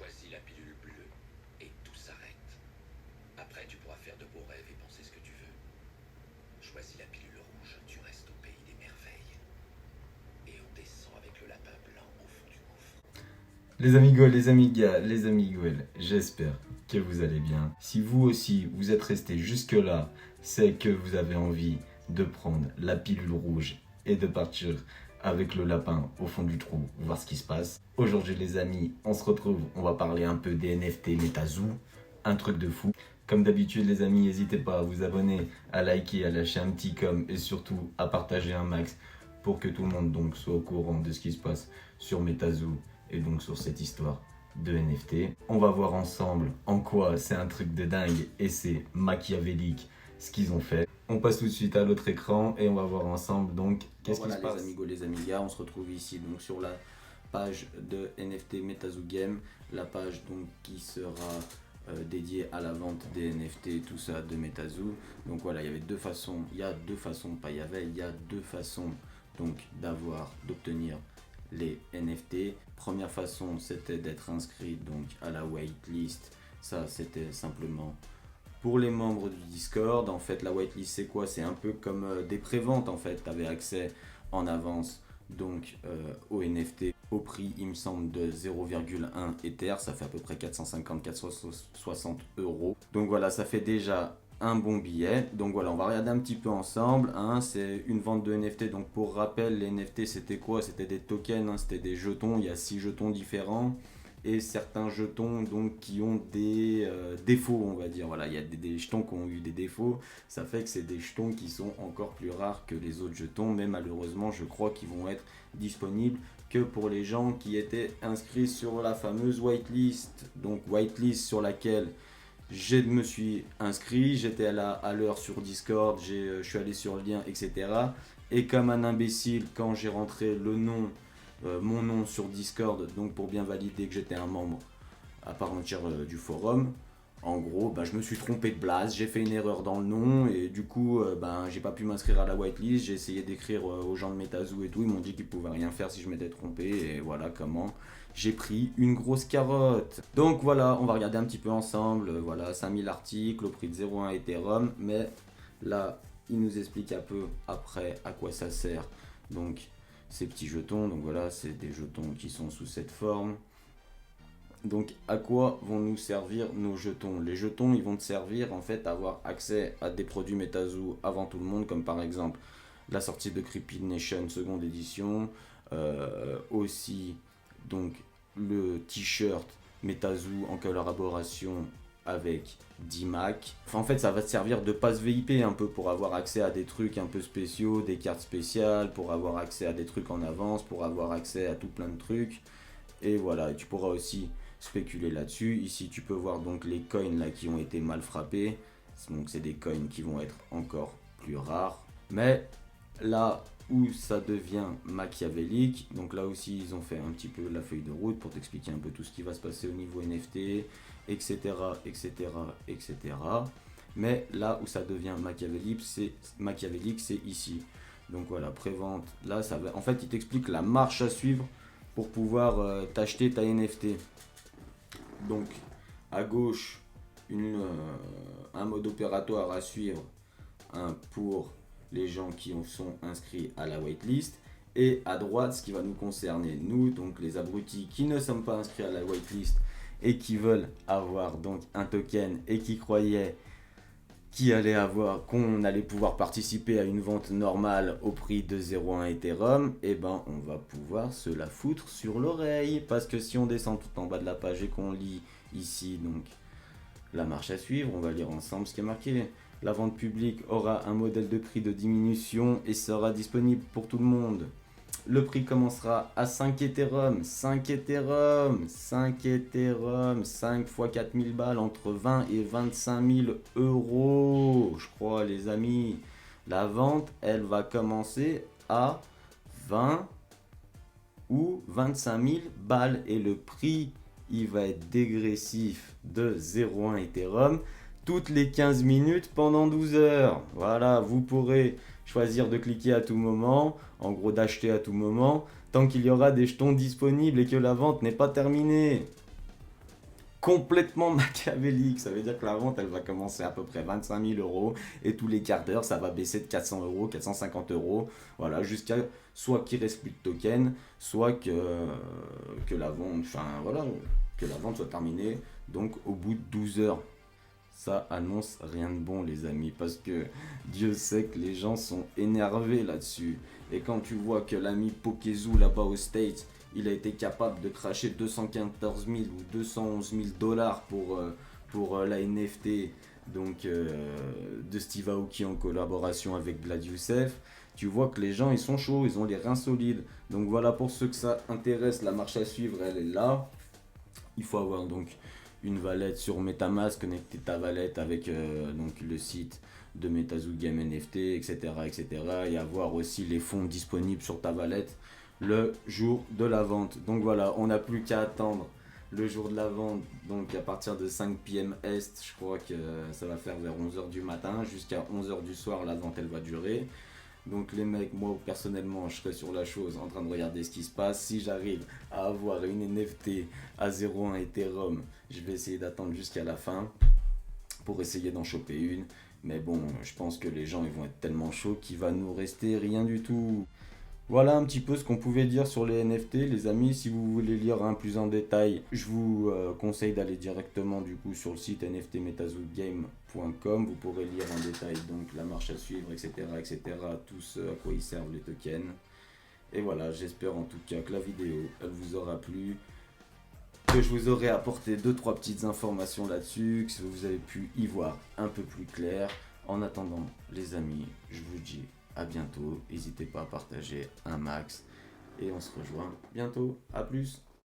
Choisis la pilule bleue et tout s'arrête. Après, tu pourras faire de beaux rêves et penser ce que tu veux. Choisis la pilule rouge, tu restes au pays des merveilles. Et on descend avec le lapin blanc au fond du gouffre. Les amigos, les amigas, les amiguelles, j'espère que vous allez bien. Si vous aussi, vous êtes restés jusque-là, c'est que vous avez envie de prendre la pilule rouge et de partir avec le lapin au fond du trou, voir ce qui se passe. Aujourd'hui les amis, on se retrouve, on va parler un peu des NFT MetaZoo, un truc de fou. Comme d'habitude les amis, n'hésitez pas à vous abonner, à liker, à lâcher un petit com et surtout à partager un max pour que tout le monde donc soit au courant de ce qui se passe sur MetaZoo et donc sur cette histoire de NFT. On va voir ensemble en quoi c'est un truc de dingue et c'est machiavélique ce qu'ils ont fait. On passe tout de suite à l'autre écran et on va voir ensemble donc qu'est-ce qui se passe. Les amigos, les amigas, on se retrouve ici donc sur la page de NFT MetaZoo Game, la page donc qui sera dédiée à la vente des NFT, tout ça de MetaZoo. Donc voilà, il y avait deux façons, il y a deux façons donc d'obtenir les NFT. Première façon, c'était d'être inscrit donc à la waitlist. Ça, c'était simplement pour les membres du Discord. En fait, la whitelist, c'est quoi? C'est un peu comme des préventes. En fait, tu avais accès en avance donc au NFT au prix, il me semble, de 0,1 Ether. Ça fait à peu près 450-460 euros. Donc voilà, ça fait déjà un bon billet. Donc voilà, on va regarder un petit peu ensemble. C'est une vente de NFT. Donc pour rappel, les NFT, c'était quoi? C'était des tokens, c'était des jetons. Il y a 6 jetons différents. Et certains jetons donc qui ont des défauts, on va dire. Voilà, il y a des jetons qui ont eu des défauts. Ça fait que c'est des jetons qui sont encore plus rares que les autres jetons. Mais malheureusement, je crois qu'ils vont être disponibles que pour les gens qui étaient inscrits sur la fameuse whitelist. Donc whitelist sur laquelle je me suis inscrit, j'étais à l'heure sur Discord, je suis allé sur le lien, etc. Et comme un imbécile, quand j'ai rentré mon nom sur Discord, donc pour bien valider que j'étais un membre à part entière du forum, en gros, je me suis trompé de blase, j'ai fait une erreur dans le nom et du coup, j'ai pas pu m'inscrire à la whitelist. J'ai essayé d'écrire aux gens de MetaZoo et tout, ils m'ont dit qu'ils pouvaient rien faire si je m'étais trompé et voilà comment j'ai pris une grosse carotte. Donc voilà, on va regarder un petit peu ensemble. Voilà, 5000 articles au prix de 0,1 Ethereum, mais là, il nous explique un peu après à quoi ça sert. Donc ces petits jetons, donc voilà, c'est des jetons qui sont sous cette forme. Donc à quoi vont nous servir nos jetons? Les jetons, ils vont te servir en fait à avoir accès à des produits MetaZoo avant tout le monde, comme par exemple la sortie de Creepy Nation seconde édition, aussi donc le t-shirt MetaZoo en collaboration avec DMAC. En fait, ça va te servir de passe VIP un peu pour avoir accès à des trucs un peu spéciaux, des cartes spéciales, pour avoir accès à des trucs en avance, pour avoir accès à tout plein de trucs. Et voilà, tu pourras aussi spéculer là-dessus. Ici, tu peux voir donc les coins là qui ont été mal frappés. Donc, c'est des coins qui vont être encore plus rares. Mais là où ça devient machiavélique, donc là aussi, ils ont fait un petit peu la feuille de route pour t'expliquer un peu tout ce qui va se passer au niveau NFT, etc., etc., etc. Mais là où ça devient machiavélique, c'est ici. Donc voilà, prévente. Là, ça va. En fait, il t'explique la marche à suivre pour pouvoir t'acheter ta NFT. Donc à gauche, un mode opératoire à suivre pour les gens qui sont inscrits à la waitlist. Et à droite, ce qui va nous concerner, nous, donc les abrutis qui ne sommes pas inscrits à la waitlist et qui veulent avoir donc un token et qui croyaient qu'on allait pouvoir participer à une vente normale au prix de 0,1 Ethereum, et on va pouvoir se la foutre sur l'oreille. Parce que si on descend tout en bas de la page et qu'on lit ici donc la marche à suivre, on va lire ensemble ce qui est marqué. La vente publique aura un modèle de prix de diminution et sera disponible pour tout le monde. Le prix commencera à 5 Ethereum, 5 Ethereum, 5 Ethereum, 5 fois 4000 balles, entre 20 et 25 000 euros, je crois les amis. La vente, elle va commencer à 20 ou 25 000 balles et le prix, il va être dégressif de 0,1 Ethereum toutes les 15 minutes pendant 12 heures. Voilà, vous pourrez choisir de cliquer à tout moment, en gros d'acheter à tout moment, tant qu'il y aura des jetons disponibles et que la vente n'est pas terminée. complètement machiavélique. Ça veut dire que la vente, elle va commencer à peu près 25 000 euros et tous les quarts d'heure, ça va baisser de 400 euros, 450 euros. Voilà, jusqu'à soit qu'il reste plus de tokens, soit que la vente, enfin voilà, que la vente soit terminée. Donc au bout de 12 heures. Ça annonce rien de bon, les amis, parce que Dieu sait que les gens sont énervés là-dessus. Et quand tu vois que l'ami Pokezoo là-bas aux States, il a été capable de cracher 214 000 ou 211 000 dollars pour la NFT donc, de Steve Aoki en collaboration avec Vlad Youssef, tu vois que les gens ils sont chauds, ils ont les reins solides. Donc voilà, pour ceux que ça intéresse, la marche à suivre, elle est là. Il faut avoir donc une wallet sur MetaMask, connecter ta wallet avec donc le site de MetaZoo Game NFT, etc., etc. Et avoir aussi les fonds disponibles sur ta wallet le jour de la vente. Donc voilà, on n'a plus qu'à attendre le jour de la vente. Donc à partir de 5 p.m. Est, je crois que ça va faire vers 11h du matin. Jusqu'à 11h du soir, la vente elle va durer. Donc les mecs, moi personnellement, je serai sur la chose en train de regarder ce qui se passe. Si j'arrive à avoir une NFT à 0,1 Ethereum, je vais essayer d'attendre jusqu'à la fin pour essayer d'en choper une. Mais bon, je pense que les gens ils vont être tellement chauds qu'il va nous rester rien du tout. Voilà un petit peu ce qu'on pouvait dire sur les NFT, les amis. Si vous voulez lire plus en détail, je vous conseille d'aller directement du coup sur le site nftmetazoogame.com. Vous pourrez lire en détail donc la marche à suivre, etc., etc., tout ce à quoi ils servent les tokens. Et voilà, j'espère en tout cas que la vidéo elle vous aura plu, que je vous aurai apporté 2-3 petites informations là-dessus, que vous avez pu y voir un peu plus clair. En attendant, les amis, je vous dis à bientôt. N'hésitez pas à partager un max et on se rejoint bientôt. À plus.